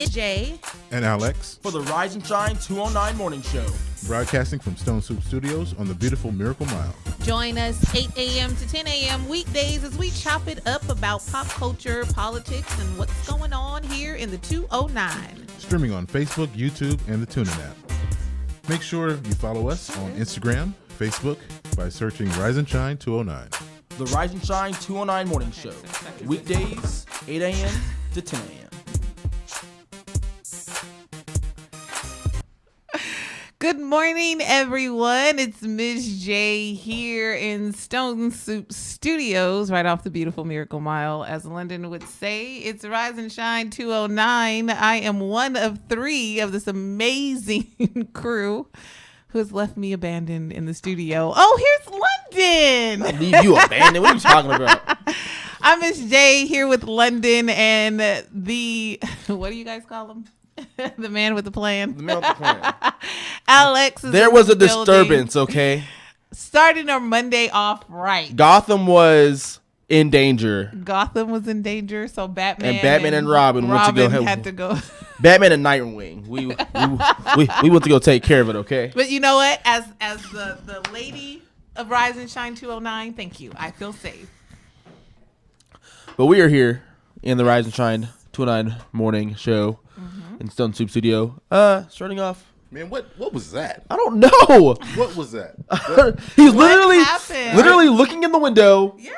Miz J and Alex for the Rise and Shine 209 Morning Show. Broadcasting from Stone Soup Studios on the beautiful Miracle Mile. Join us 8 a.m. to 10 a.m. weekdays as we chop it up about pop culture, politics, and what's going on here in the 209. Streaming on Facebook, YouTube, and the TuneIn app. Make sure you follow us on Instagram, Facebook by searching Rise and Shine 209. The Rise and Shine 209 Morning Show. Weekdays, 8 a.m. to 10 a.m. Good morning, everyone. It's Miz J here in Stone Soup Studios, right off the beautiful Miracle Mile. As London would say, it's Rise and Shine 209. I am one of three of this amazing crew who has left me abandoned in the studio. Oh, here's London. Leave you abandoned? What are you talking about? I'm Miz J here with London and the, what do you guys call him? The man with the plan. The man with the plan. Alex is There was a disturbance, okay? Starting our Monday off right. Gotham was in danger. Gotham was in danger, so Batman and Robin went to go had to go. Batman and Nightwing. We went to go take care of it, okay? But you know what? As the lady of Rise and Shine 209, thank you. I feel safe. But we are here in the Rise and Shine 209 Morning Show in Stone Soup Studio. Starting off. Man, what was that? I don't know. What was that? He's happened? literally looking in the window. Yeah.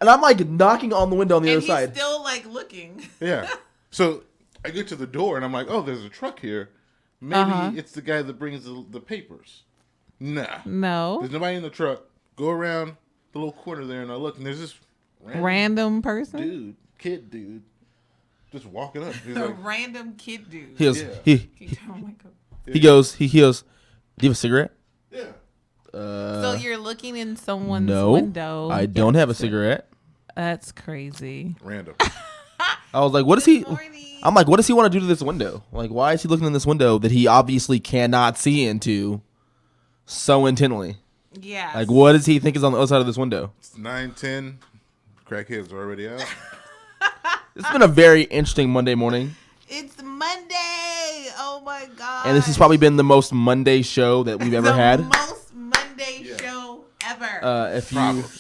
And I'm like knocking on the window on the other side. And he's still like looking. Yeah. So I get to the door and I'm like, oh, there's a truck here. Maybe it's the guy that brings the papers. Nah. No. There's nobody in the truck. Go around the little corner there and I look and there's this Random person? Kid dude, just walking up. He's A like, random kid dude. He goes, Yeah. Oh my God. he goes, do you have a cigarette? yeah. So you're looking in someone's No, window. I don't have a cigarette. That's crazy. Random. I was like, what is he? Morning. I'm like, what does he want to do to this window? Like, why is he looking in this window that he obviously cannot see into so intently? Yeah. Like, what does he think is on the other side of this window? It's 9:10. Crackheads are already out. It's been a very interesting Monday morning. It's Monday. Oh my God. And this has probably been the most Monday show that we've ever had. The most Monday show ever.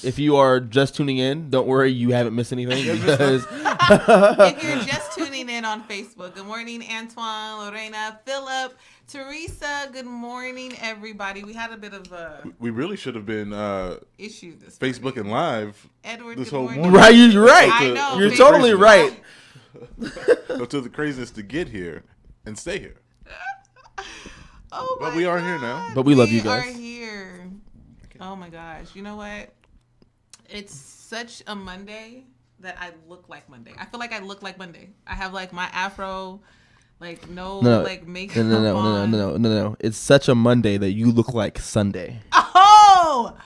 If you are just tuning in, don't worry, you haven't missed anything because If you're just tuning in on Facebook, good morning, Antoine, Lorena, Philip, Teresa. Good morning, everybody. We had a bit of a We really should have been issue this Facebook and live Edward, this good whole morning. morning. right, you're right. I know. You're Facebook totally Live. right. Until the craziness to get here and stay here. Oh But my we are God. here now. But we love you guys. We are here. Oh my gosh. You know what? It's such a Monday that I look like Monday. I feel like I look like Monday. I have like my afro, like like makeup on. No. It's such a Monday that you look like Sunday. Oh,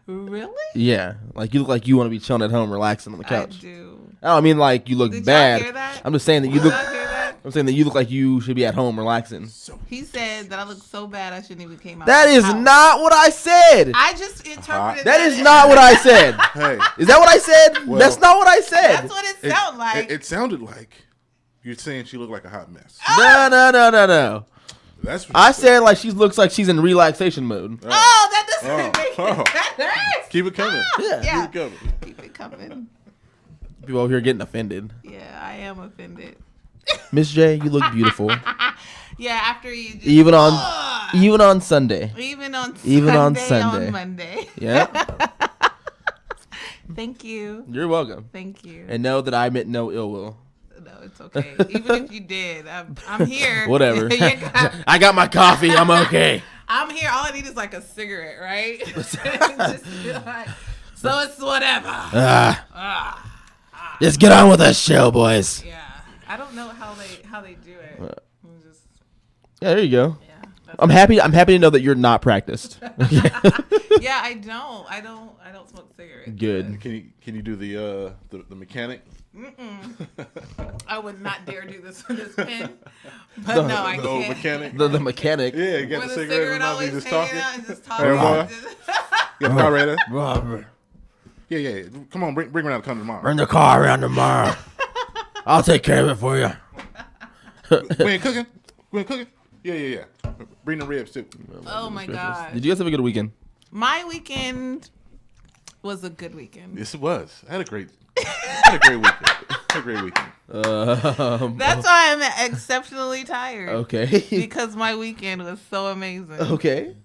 really? Yeah, like you look like you want to be chilling at home, relaxing on the couch. I do. I don't mean like you look Did bad. y'all hear that? I'm just saying that you Did look. y'all hear that? I'm saying that you look like you should be at home relaxing. He said that I look so bad I shouldn't even came out. That the is house. not what I said. I just interpreted That is not what I said. Hey, Is that what I said? Well, That's not what I said. That's what it sounded like. It sounded like you're saying she looked like a hot mess. No. That's what I you said like she looks like she's in relaxation mode. Oh, that doesn't make Oh. it better. Keep it coming. Yeah. Keep it coming. Keep it coming. People over here getting offended. Yeah, I am offended. Miss J, you look beautiful. Yeah, after you just, even on Sunday. even on Sunday. on Monday. Yeah. Thank you. You're welcome. Thank you. And know that I meant no ill will. No, it's okay. Even if you did, I'm here. Whatever. You got- I got my coffee. I'm okay. I'm here. All I need is like a cigarette, right? Just be like, so it's whatever. Just get on with the show, boys. Yeah, I don't know how they do it. I'm just, Yeah, there you go. yeah. That's I'm happy to know that you're not practiced. yeah, I don't smoke cigarettes. Good. Can you do the mechanic? I would not dare do this with this pen. But no, I The old can't. mechanic. The mechanic. Yeah, you got With the a cigarette and now you always just hanging talking. out and just Hey, talking. boy. You got the car ready? Robert, Yeah. Come on, bring her out to come tomorrow. bring the car around tomorrow. I'll take care of it for you. We ain't cooking. We ain't cooking. Yeah. Bring the ribs too. Oh my God. Did you guys have a good weekend? My weekend was a good weekend. Yes, it was. I had a great weekend. That's why I'm exceptionally tired. Okay. Because my weekend was so amazing. Okay.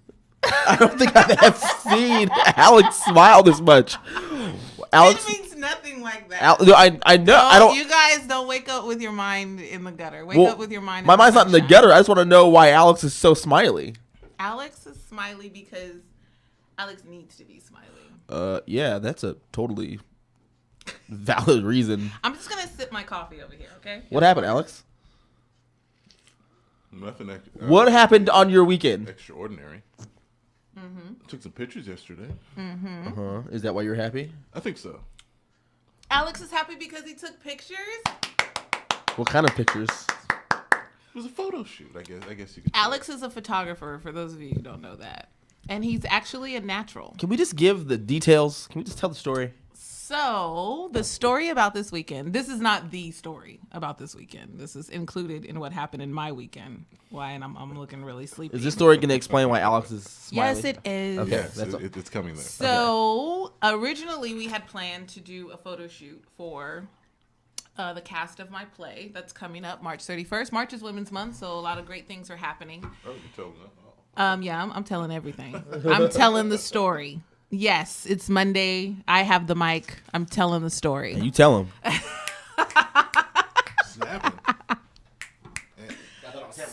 I don't think I have seen Alex smile this much. Alex It means nothing like that. I know. I don't. You guys don't wake up with your mind in the gutter. Wake up with your mind. My mind's not in the gutter. I just want to know why Alex is so smiley. Alex is smiley because Alex needs to be smiley. Yeah, that's a totally valid reason. I'm just gonna sip my coffee over here, okay? What happened, Alex? Nothing. What happened on your weekend? Extraordinary. Took some pictures yesterday. Is that why you're happy? I think so. Alex is happy because he took pictures. What kind of pictures? It was a photo shoot, I guess you could say. Alex is a photographer, for those of you who don't know that. And he's actually a natural. Can we just give the details? Can we just tell the story? So, the story about this weekend, this is not the story about this weekend. This is included in what happened in my weekend. Why? And I'm looking really sleepy. Is this story going to explain why Alex is smiley? Yes, it is. Okay. Yes, that's it's coming there. So, originally we had planned to do a photo shoot for the cast of my play that's coming up March 31st. March is Women's Month, so a lot of great things are happening. Oh, you told them. Yeah, I'm telling everything. I'm telling the story. Yes, it's Monday. I have the mic. I'm telling the story. You tell him. Snapping.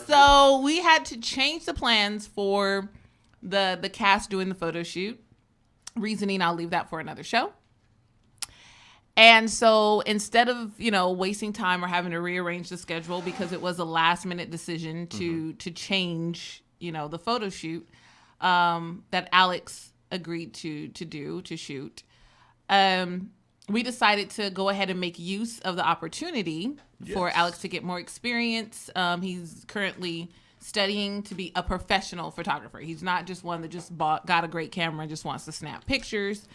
So we had to change the plans for the cast doing the photo shoot. Reasoning, I'll leave that for another show. And so instead of, wasting time or having to rearrange the schedule because it was a last minute decision to change, the photo shoot that Alex agreed to shoot. We decided to go ahead and make use of the opportunity for Alex to get more experience. He's currently studying to be a professional photographer. He's not just one that just got a great camera and just wants to snap pictures.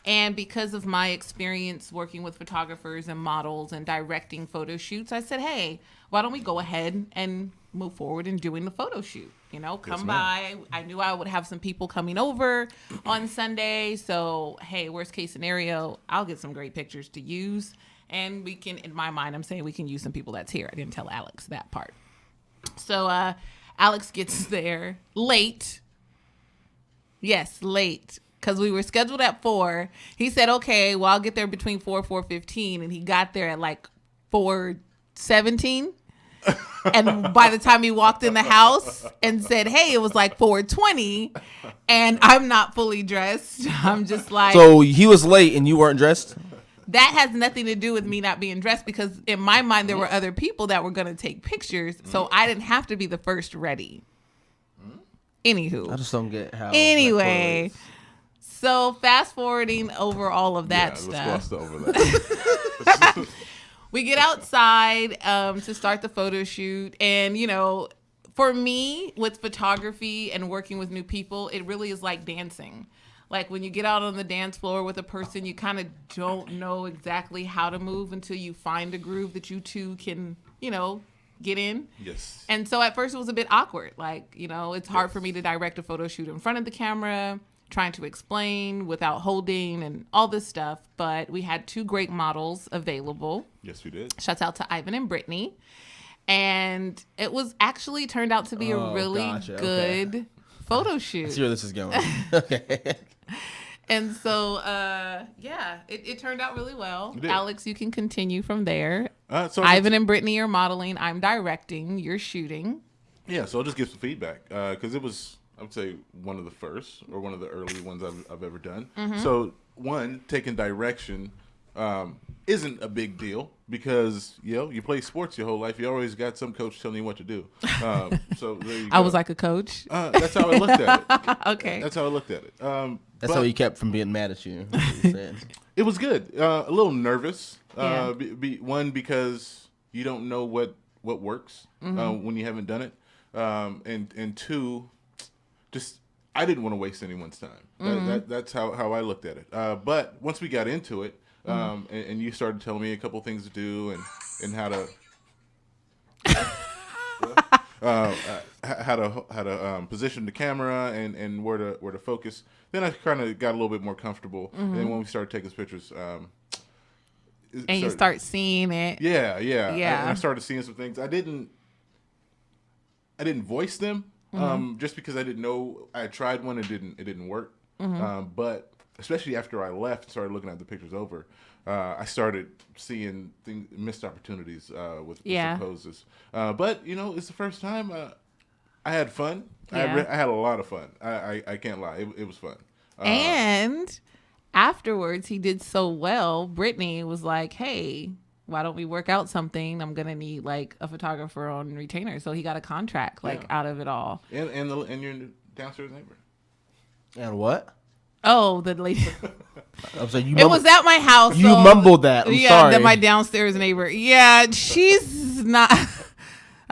And because of my experience working with photographers and models and directing photo shoots, I said, hey, why don't we go ahead and move forward in doing the photo shoot? Come by. I knew I would have some people coming over on Sunday. So, hey, worst case scenario, I'll get some great pictures to use. And we can, in my mind, I'm saying we can use some people that's here. I didn't tell Alex that part. So, Alex gets there late. Yes, late. Because we were scheduled at 4. He said, okay, well, I'll get there between 4:15. And he got there at like 4:17. And by the time he walked in the house and said, hey, it was like 4:20. And I'm not fully dressed. I'm just like. So he was late and you weren't dressed? That has nothing to do with me not being dressed because in my mind, there were other people that were going to take pictures. So I didn't have to be the first ready. Anywho. I just don't get how. Anyway. So fast forwarding over all of that stuff. Let's gloss over that. We get outside to start the photo shoot. And, for me, with photography and working with new people, it really is like dancing. Like when you get out on the dance floor with a person, you kind of don't know exactly how to move until you find a groove that you two can, get in. Yes. And so at first it was a bit awkward. Like, it's hard for me to direct a photo shoot in front of the camera, trying to explain without holding and all this stuff. But we had 2 great models available. Yes, we did. Shouts out to Ivan and Brittany. And it was actually turned out to be a really good photo shoot. Let's see where this is going. Okay. And so, it turned out really well. Alex, you can continue from there. So Ivan and Brittany are modeling. I'm directing. You're shooting. Yeah, so I'll just give some feedback because it was, I would say, one of the first or one of the early ones I've ever done. So, one, taking direction isn't a big deal because, you play sports your whole life. You always got some coach telling you what to do. So there you go. I was like a coach. That's how I looked at it. Okay. That's how I looked at it. That's how he kept from being mad at you. It was good. A little nervous. Yeah. One, because you don't know what works when you haven't done it. And 2, just I didn't want to waste anyone's time. That's how I looked at it. But once we got into it, and you started telling me a couple things to do and how to. how to position the camera and where to focus. Then I kind of got a little bit more comfortable. And then when we started taking pictures, you start seeing it. Yeah. Yeah. And I started seeing some things. I didn't voice them just because I didn't know. I had tried one, it didn't work. But especially after I left and started looking at the pictures over, I started seeing missed opportunities with some poses. But it's the first time. I had fun. Yeah. I had a lot of fun. I can't lie. It was fun. And afterwards, he did so well. Brittany was like, "Hey, why don't we work out something? I'm gonna need like a photographer on retainer." So he got a contract out of it all. And your downstairs neighbor. And what? Oh, the lady. I was like, It was at my house. You mumbled that. I'm sorry. That my downstairs neighbor. Yeah, she's not.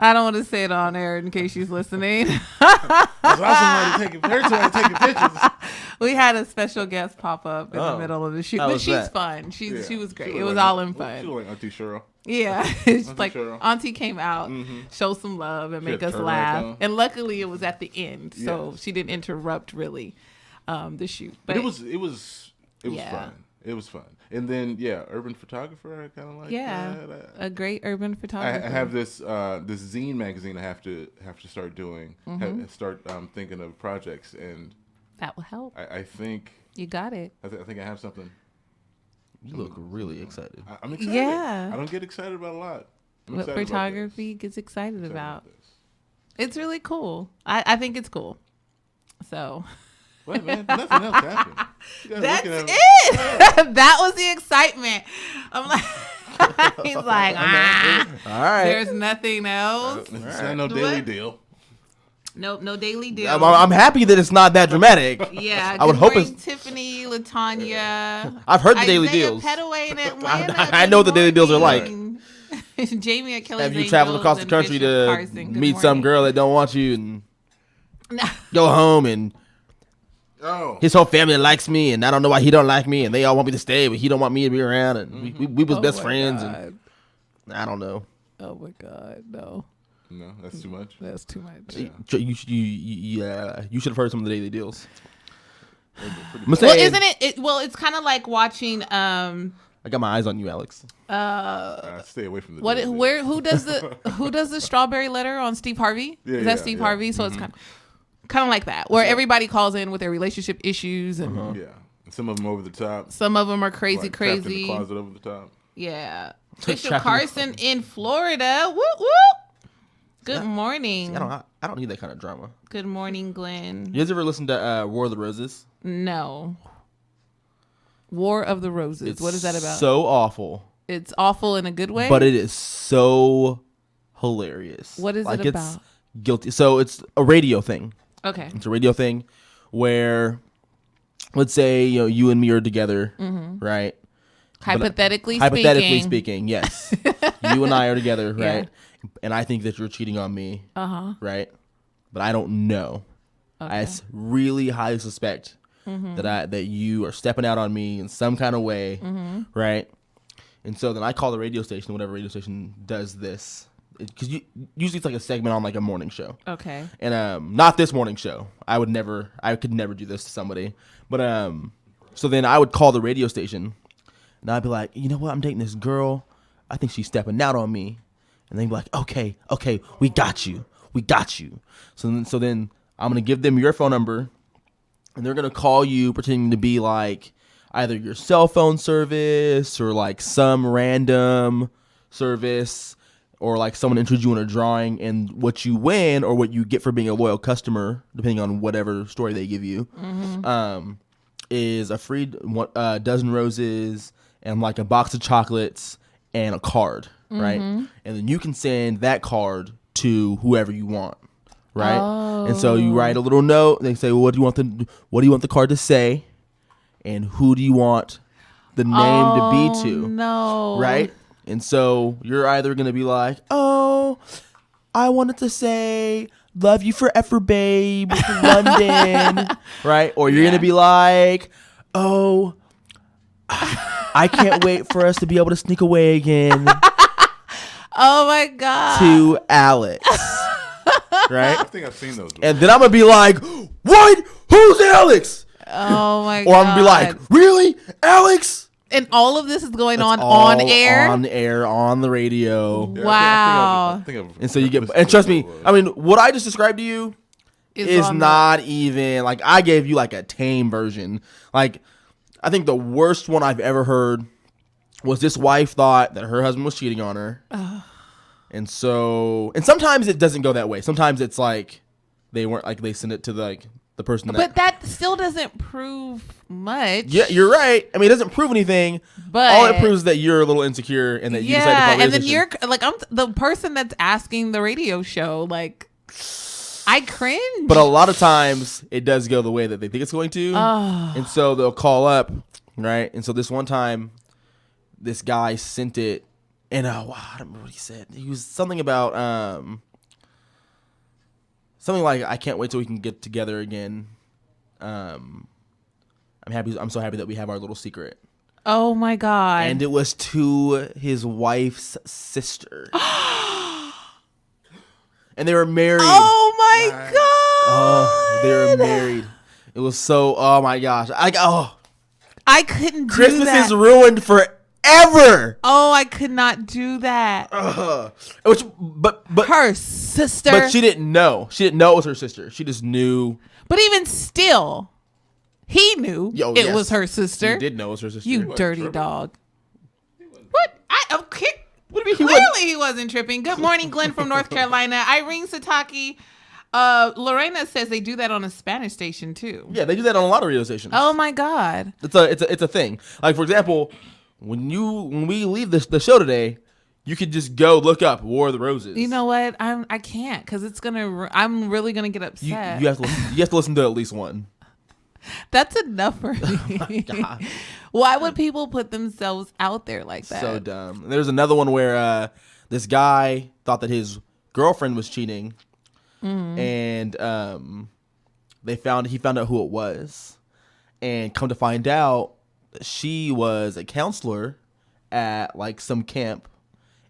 I don't want to say it on air in case she's listening. There's somebody taking pictures. We had a special guest pop up in the middle of the shoot, but she's fun. She was great. It was all in fun. She was like Auntie Cheryl. Yeah, it's like Auntie came out, show some love, and make us laugh. And luckily, it was at the end, so she didn't interrupt really the shoot. But it was fun. It was fun. And then urban photographer. I kind of like that. A great urban photographer. I have this zine magazine. I have to start doing. Start thinking of projects, and that will help. I think you got it. I think I have something. You look really excited. I'm excited. Yeah. I don't get excited about a lot. What photography gets excited about? It's really cool. I think it's cool. So. Wait, man, nothing else happened. That's it. That was the excitement. I'm like, he's like, all right. There's nothing else. It's not no daily deal. Nope, no daily deal. I'm happy that it's not that dramatic. Yeah, I would hope it's Tiffany, Latanya. I've heard the daily deals. Petaway in Atlanta. I know what the daily deals are like. Jamie at Kelly's Have you traveled across the country to meet some girl that don't want you and go home and his whole family likes me and I don't know why he don't like me and they all want me to stay but he don't want me to be around and we was best friends and I don't know. Oh my God, no. No, that's too much. That's too much. Yeah. You should have heard some of the daily deals. Well, isn't it? Well, it's kind of like watching. I got my eyes on you, Alex. Stay away from the. Who does the strawberry letter on Steve Harvey? Is that Steve Harvey? So it's kind of like that, where everybody calls in with their relationship issues and and some of them over the top. Some of them are crazy. Trapped in the closet over the top. Yeah, Bishop Carson in Florida. Whoop whoop. Good morning. I don't need that kind of drama. Good morning, Glenn. You guys ever listen to War of the Roses? No. War of the Roses. What is that about? So awful. It's awful in a good way? But it is so hilarious. What is it about? It's guilty. So it's a radio thing. Okay. It's a radio thing where, let's say, you and me are together, right? Hypothetically speaking, yes. You and I are together, right? Yeah. And I think that you're cheating on me, right? But I don't know. Okay. I really highly suspect that you are stepping out on me in some kind of way, right? And so then I call the radio station, whatever radio station does this, because usually it's like a segment on like a morning show. Okay. And not this morning show. I could never do this to somebody. But so then I would call the radio station. And I'd be like, you know what? I'm dating this girl. I think she's stepping out on me. And they'd be like, okay, we got you. So then I'm going to give them your phone number. And they're going to call you pretending to be like either your cell phone service or like some random service or like someone enters you in a drawing. And what you win or what you get for being a loyal customer, depending on whatever story they give you, is a free dozen roses and like a box of chocolates and a card, right? And then you can send that card to whoever you want, right? Oh. And so you write a little note. They say, well, what do you want the card to say, and who do you want the name to be to? No, right? And so you're either gonna be like, oh, I wanted to say, love you forever, babe, London, right? Or you're gonna be like, oh, I can't wait for us to be able to sneak away again. Oh my God. To Alex. right? I think I've seen those before. And then I'm gonna be like, what? Who's Alex? Oh my god. Or I'm gonna be like, really, Alex? And all of this is going That's on all air? on air, on the radio. Yeah, Wow. I think I've And so you get, listened and to trust what me, it was. I mean, what I just described to you is on not even, like, I gave you like a tame version. Like, I think the worst one I've ever heard was this wife thought that her husband was cheating on her. And so, and sometimes it doesn't go that way. Sometimes it's like, they weren't, like, they send it to the person that. But that still doesn't prove much. Yeah, you're right. I mean, it doesn't prove anything. But all it proves is that you're a little insecure and that you decided to call radio and then station. you're like, I'm the person that's asking the radio show. Like, I cringe. But a lot of times it does go the way that they think it's going to. And so they'll call up, right? And so this one time, this guy sent it, and wow, I don't remember what he said. He was something about something like, I can't wait till we can get together again. I'm so happy that we have our little secret. Oh my god. And it was to his wife's sister. And they were married. Oh my god. Oh, they were married. It was so, oh my gosh. I couldn't do Christmas that. is ruined forever. Oh, I could not do that. But Her sister. but she didn't know. She didn't know it was her sister. She just knew. But even still, he knew Yo, it yes. was her sister. He did know it was her sister. You dirty tripping. dog. What? Okay. What do you mean he Clearly wasn't? he wasn't tripping. Good morning, Glenn from North Carolina. Irene Sataki. Lorena says they do that on a Spanish station too. Yeah, they do that on a lot of radio stations. Oh my god. It's a thing. Like, for example, when we leave the show today, you could just go look up War of the Roses. You know what? I can't because it's gonna. I'm really gonna get you upset. have to listen to at least one. That's enough for me. God. Why would people put themselves out there like that? So dumb. And there's another one where this guy thought that his girlfriend was cheating, and he found out who it was, and come to find out, she was a counselor at like some camp,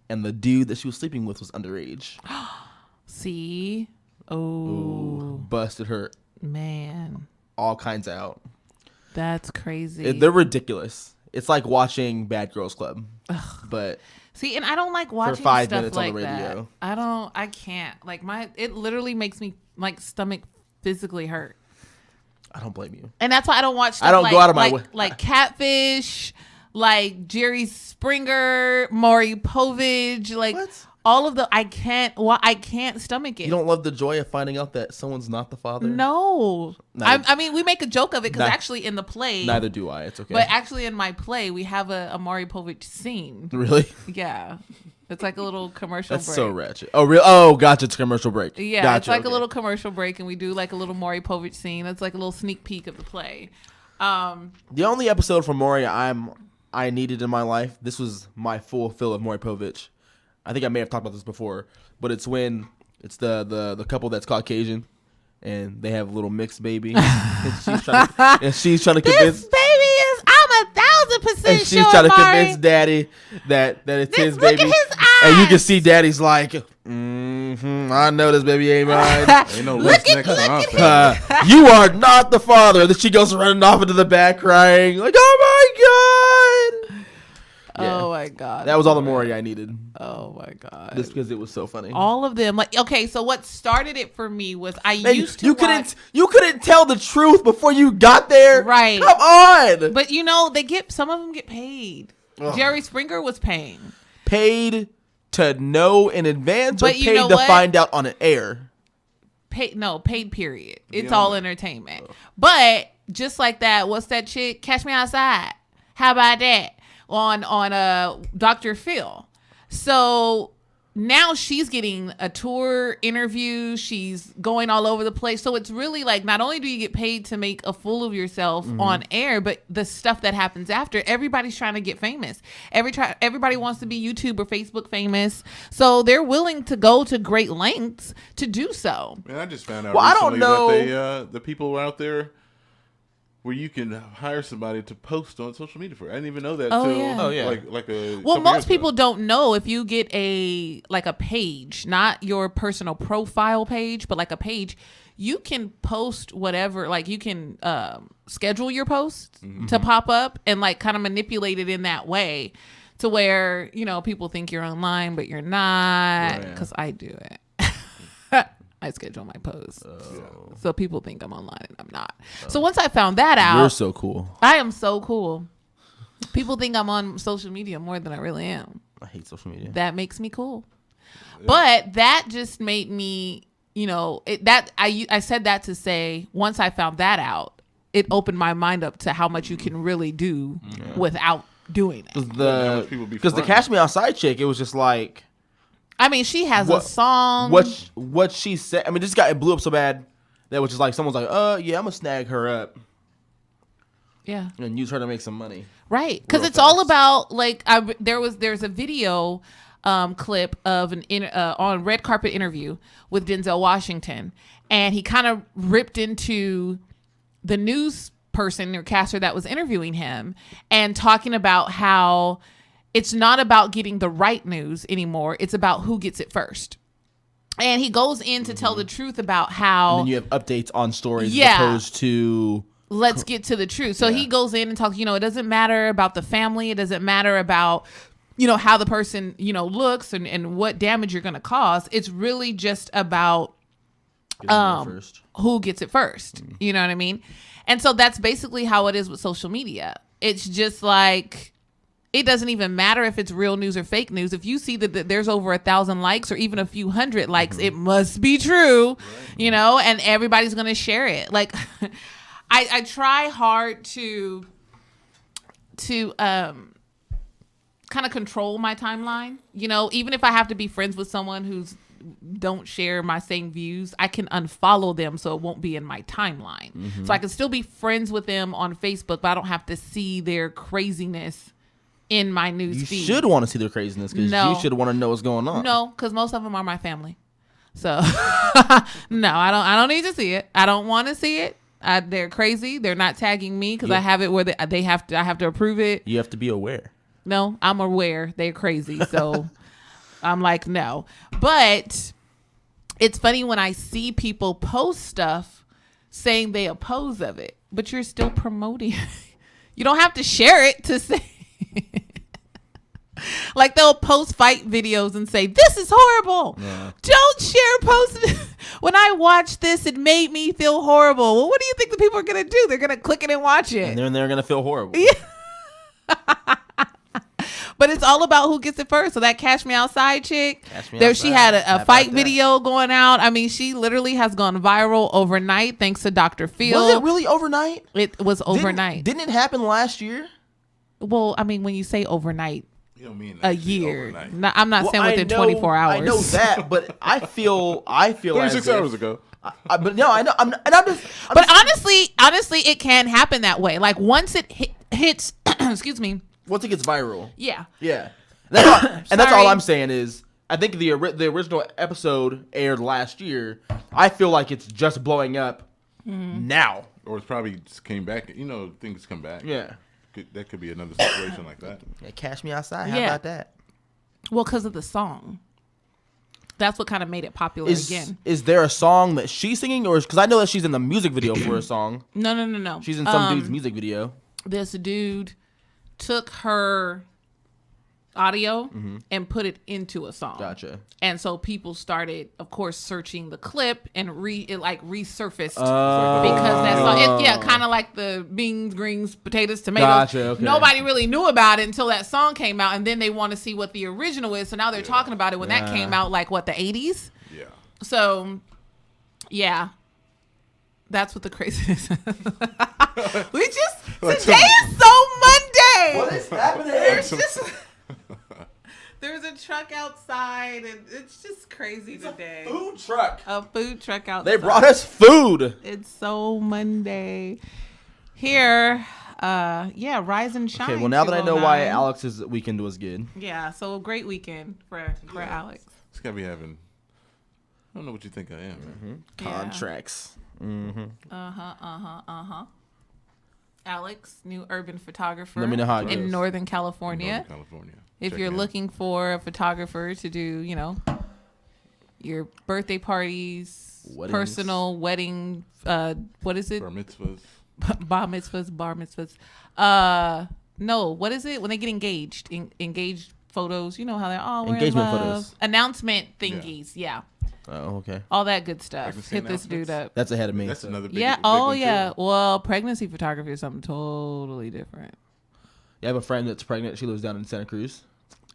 and the dude that she was sleeping with was underage. See? Oh, Ooh, busted her man. all kinds out. That's crazy. They're ridiculous. It's like watching Bad Girls Club. But See, and I don't like watching 5 stuff minutes on like the radio. that. I can't. Like it literally makes me like stomach physically hurt. I don't blame you. And that's why I don't watch stuff I don't like, go out of my way. like Catfish, like Jerry Springer, Maury Povich, like What? all of the I can't stomach it. You don't love the joy of finding out that someone's not the father? No. Neither- I mean, we make a joke of it because Ni- actually in the play, Neither do I. It's okay. but actually in my play, we have a Maury Povich scene. Really? Yeah. It's like a little commercial That's break. so ratchet. Oh, real? Oh, gotcha. It's a commercial break. Yeah, Gotcha, it's like okay. a little commercial break, and we do like a little Maury Povich scene. It's like a little sneak peek of the play. The only episode from Maury I needed in my life, this was my full fill of Maury Povich. I think I may have talked about this before, but it's when it's the couple that's Caucasian, and they have a little mixed baby, and she's trying to convince. This baby is, I'm 1,000% And she's sure, trying to Maury. convince Daddy that it's his Look baby. at his And you eyes. can see Daddy's like, I know this baby ain't mine. Ain't no Look list at- next look to at our him. family. You are not the father. Then she goes running off into the back crying, like, oh my God. Yeah. Oh my god. That was all the Maury I needed. Oh my god. Just because it was so funny. All of them. Like, okay, so what started it for me was I Man, used to you watch, couldn't tell the truth before you got there. Right. Come on. but some of them get paid. Ugh. Jerry Springer was paying. Paid to know in advance, or But you paid know to what? find out on an air. Paid period. It's Yeah. all entertainment. But just like that, what's that chick? Catch Me Outside. How about that? On Dr. Phil. So now she's getting a tour interview. She's going all over the place. So it's really like, not only do you get paid to make a fool of yourself on air, but the stuff that happens after, everybody's trying to get famous. Everybody wants to be YouTube or Facebook famous. So they're willing to go to great lengths to do so. Man, I just found out Well, I don't recently know. that the people out there, where you can hire somebody to post on social media for it. I didn't even know that. Oh, till yeah. Oh, yeah. Like a Well, couple most years people ago. don't know if you get a page, not your personal profile page, but like a page, you can post whatever. Like you can schedule your post to pop up and like kind of manipulate it in that way to where, you know, people think you're online, but you're not, Right. because I do it. I schedule my posts. So people think I'm online and I'm not. So once I found that out, You're so cool. I am so cool. People think I'm on social media more than I really am. I hate social media. That makes me cool. But that just made me, you know, I said that to say once I found that out, it opened my mind up to how much you can really do without doing it. Because the Cash Me Outside chick, it was just like, I mean, she has a song. What she said. I mean, it blew up so bad that it was just like someone's like, yeah, I'm gonna snag her up. Yeah. And use her to make some money. Right. Because it's fast. all about, like, there's a video clip of on red carpet interview with Denzel Washington. And he kind of ripped into the news person or caster that was interviewing him and talking about how it's not about getting the right news anymore. It's about who gets it first. And he goes in to tell the truth about how... And then you have updates on stories Yeah. as opposed to... Let's get to the truth. So he goes in and talks, you know, it doesn't matter about the family. It doesn't matter about, you know, how the person, you know, looks and what damage you're going to cause. It's really just about who gets it first. You know what I mean? And so that's basically how it is with social media. It's just like... It doesn't even matter if it's real news or fake news. If you see that there's over 1,000 likes or even a few hundred likes, it must be true, you know, and everybody's going to share it. Like, I try hard to kind of control my timeline, you know, even if I have to be friends with someone who's don't share my same views, I can unfollow them so it won't be in my timeline. So I can still be friends with them on Facebook, but I don't have to see their craziness in my news feed. You should want to see their craziness because you should want to know what's going on. No, because most of them are my family. So no, I don't need to see it. I don't want to see it. They're crazy. They're not tagging me because I have it where I have to approve it. You have to be aware. No, I'm aware they're crazy. So I'm like, no. But it's funny when I see people post stuff saying they oppose of it, but you're still promoting it. You don't have to share it to say. Like they'll post fight videos and say, this is horrible. Yeah. Don't share posts. When I watched this, it made me feel horrible. Well, what do you think the people are going to do? They're going to click it and watch it. And then they're going to feel horrible. Yeah. But it's all about who gets it first. So that Cash Me Outside chick, she had a fight video going out. I mean, she literally has gone viral overnight thanks to Dr. Phil. Was it really overnight? It was overnight. Didn't it happen last year? Well, I mean, when you say overnight, you don't mean a year. No, I'm not saying within 24 hours. I know that, but I feel 36 hours ago. But no, I know. Honestly, it can happen that way. Like once it hits, excuse me. Once it gets viral. Yeah. Yeah. That's all I'm saying is, I think the original episode aired last year. I feel like it's just blowing up now. Or it's probably just came back. You know, things come back. Yeah. That could be another situation like that. Yeah, Cash Me Outside. How about that? Well, because of the song. That's what kind of made it popular again. Is there a song that she's singing, or because I know that she's in the music video for a song? No. She's in some dude's music video. This dude took her audio and put it into a song. Gotcha. And so people started, of course, searching the clip and it resurfaced because that song, kind of like the beans, greens, potatoes, tomatoes. Gotcha. Okay. Nobody really knew about it until that song came out, and then they want to see what the original is. So now they're talking about it when that came out, like what, the 80s? Yeah. So, yeah. That's what the craziness is. Today is so Monday. What is happening? There's a truck outside, and it's just crazy today. Food truck. A food truck outside. They brought us food. It's so Monday. Here, rise and shine. Okay, well, now that I know why 209. Alex's weekend was good. Yeah, so a great weekend for Alex. It's got to be having... I don't know what you think I am, man. Contracts. Mm-hmm. Alex, new urban photographer. Let me know how it in goes. Northern California. If Check you're in. looking for a photographer to do, your birthday parties, Weddings. personal wedding, what is it? Bar mitzvahs. Bar mitzvahs. No, what is it when they get engaged? Engaged photos. You know how they're all Engagement photos. Announcement thingies. Yeah. Oh, okay. All that good stuff. Pregnancy Hit this dude announcements? up. That's ahead of me. That's another big Yeah. big Oh, one, too. yeah. Well, pregnancy photography is something totally different. I have a friend that's pregnant. She lives down in Santa Cruz.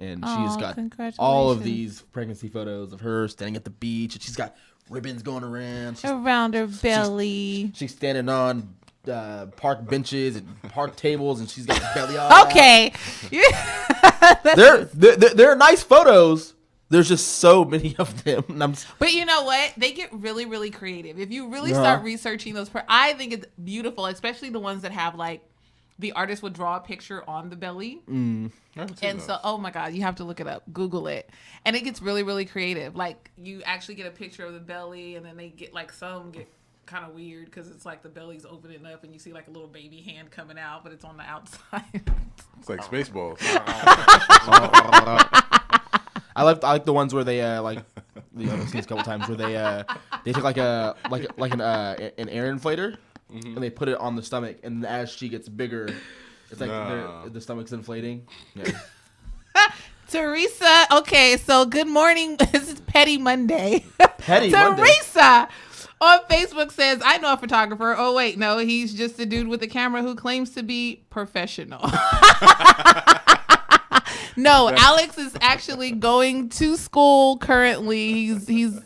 And Oh, she's got congratulations. all of these pregnancy photos of her standing at the beach. And she's got ribbons going around. Around her belly. She's standing on park benches and park tables. And she's got her belly out. Okay. They're nice photos. There's just so many of them. And But you know what? They get really, really creative. If you really Uh-huh. start researching those, I think it's beautiful, especially the ones that have like the artist would draw a picture on the belly. I haven't seen And those. so, oh my God, you have to look it up. Google it. And it gets really, really creative. Like you actually get a picture of the belly and then they get like some get kind of weird because it's like the belly's opening up and you see like a little baby hand coming out, but it's on the outside. It's like Spaceballs. I like the ones where they I've seen this a couple times where they take like an air inflator and they put it on the stomach, and as she gets bigger, it's like the stomach's inflating. Yeah. Teresa, okay, so good morning. This is Petty Monday. Petty Monday. Teresa on Facebook says, I know a photographer. Oh, wait, no, he's just a dude with a camera who claims to be professional. No, Alex is actually going to school currently. He's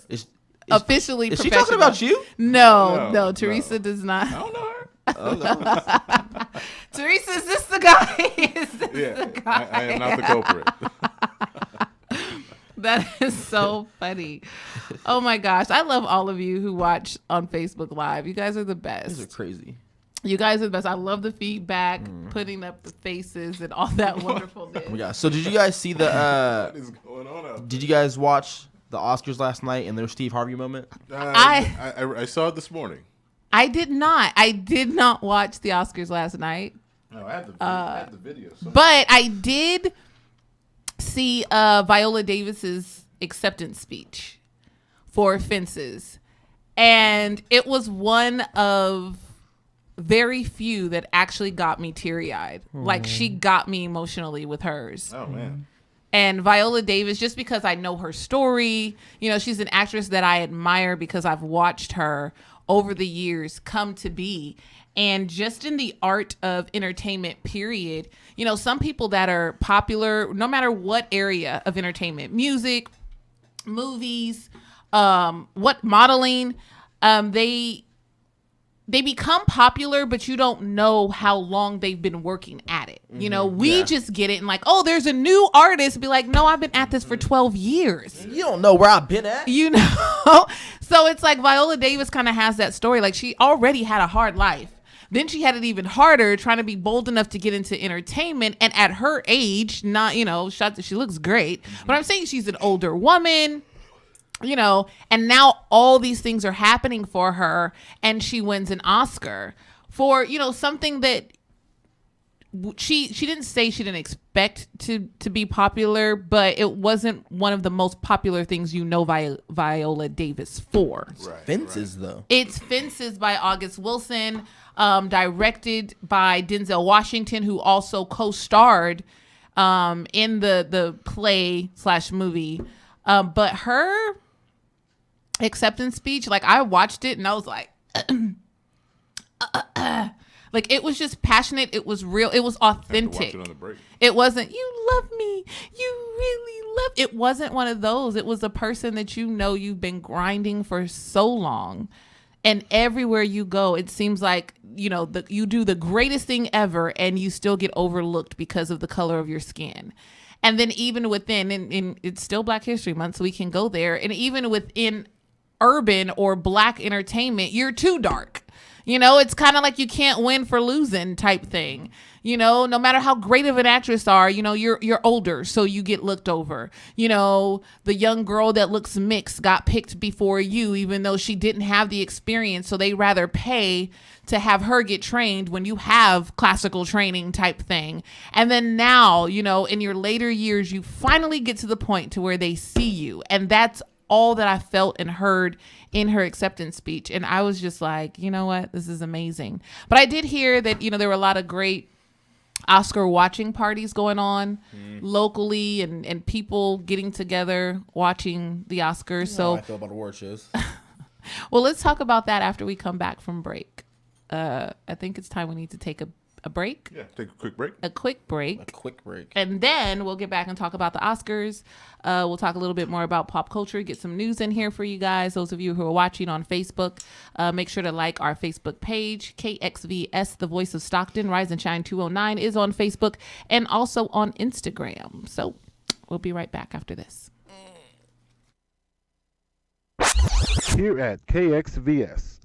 officially Is she professional. talking about you? No, Teresa does not. I don't know her. Oh, no. Teresa, is this the guy? Is this Yeah, the guy? I am not the culprit. That is so funny. Oh my gosh. I love all of you who watch on Facebook Live. You guys are the best. These are crazy. You guys are the best. I love the feedback, putting up the faces and all that wonderfulness. Oh my gosh. So did you guys see the What is going on out did you guys watch the Oscars last night and their Steve Harvey moment? there? I saw it this morning. I did not. I did not watch the Oscars last night. No, I have the video. So. But I did see Viola Davis's acceptance speech for Fences. And it was one of very few that actually got me teary-eyed. Like, she got me emotionally with hers. Oh, man. And Viola Davis, just because I know her story, she's an actress that I admire because I've watched her over the years come to be. And just in the art of entertainment, period, some people that are popular, no matter what area of entertainment, music, movies, what modeling, they become popular, but you don't know how long they've been working at it. We just get it and like, oh, there's a new artist. Be like, no, I've been at this for 12 years. You don't know where I've been at. So it's like Viola Davis kind of has that story. Like, she already had a hard life. Then she had it even harder trying to be bold enough to get into entertainment. And at her age, not, she looks great. But I'm saying she's an older woman. And now all these things are happening for her, and she wins an Oscar for, something that she didn't say she didn't expect to be popular, but it wasn't one of the most popular things Viola Davis for. Right, Fences, though. It's Fences by August Wilson, directed by Denzel Washington, who also co-starred in the play/movie. But her acceptance speech, like, I watched it and I was like, like, it was just passionate. It was real. It was authentic. Watch it on the break. It wasn't, you love me, you really love. It wasn't one of those. It was a person that you've been grinding for so long, and everywhere you go, it seems like you do the greatest thing ever, and you still get overlooked because of the color of your skin. And then even within, and it's still Black History Month, so we can go there. And even within urban or Black entertainment, you're too dark. You know, it's kind of like you can't win for losing type thing. You know, no matter how great of an actress are, you know, you're older, so you get looked over. You know, the young girl that looks mixed got picked before you, even though she didn't have the experience. So they rather pay to have her get trained when you have classical training type thing. And then now, you know, in your later years, you finally get to the point to where they see you. And that's all that I felt and heard in her acceptance speech. And I was just like, you know what? This is amazing. But I did hear that, you know, there were a lot of great Oscar watching parties going on locally and people getting together watching the Oscars. So I feel about award shows. well, let's talk about that after we come back from break. I think it's time we need to take a break. Yeah, take a quick break. A quick break. A quick break. And then we'll get back and talk about the Oscars. We'll talk a little bit more about pop culture, get some news in here for you guys. Those of you who are watching on Facebook, make sure to like our Facebook page. KXVS, the voice of Stockton, Rise and Shine 209 is on Facebook and also on Instagram. So we'll be right back after this. Here at KXVS,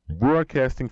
broadcasting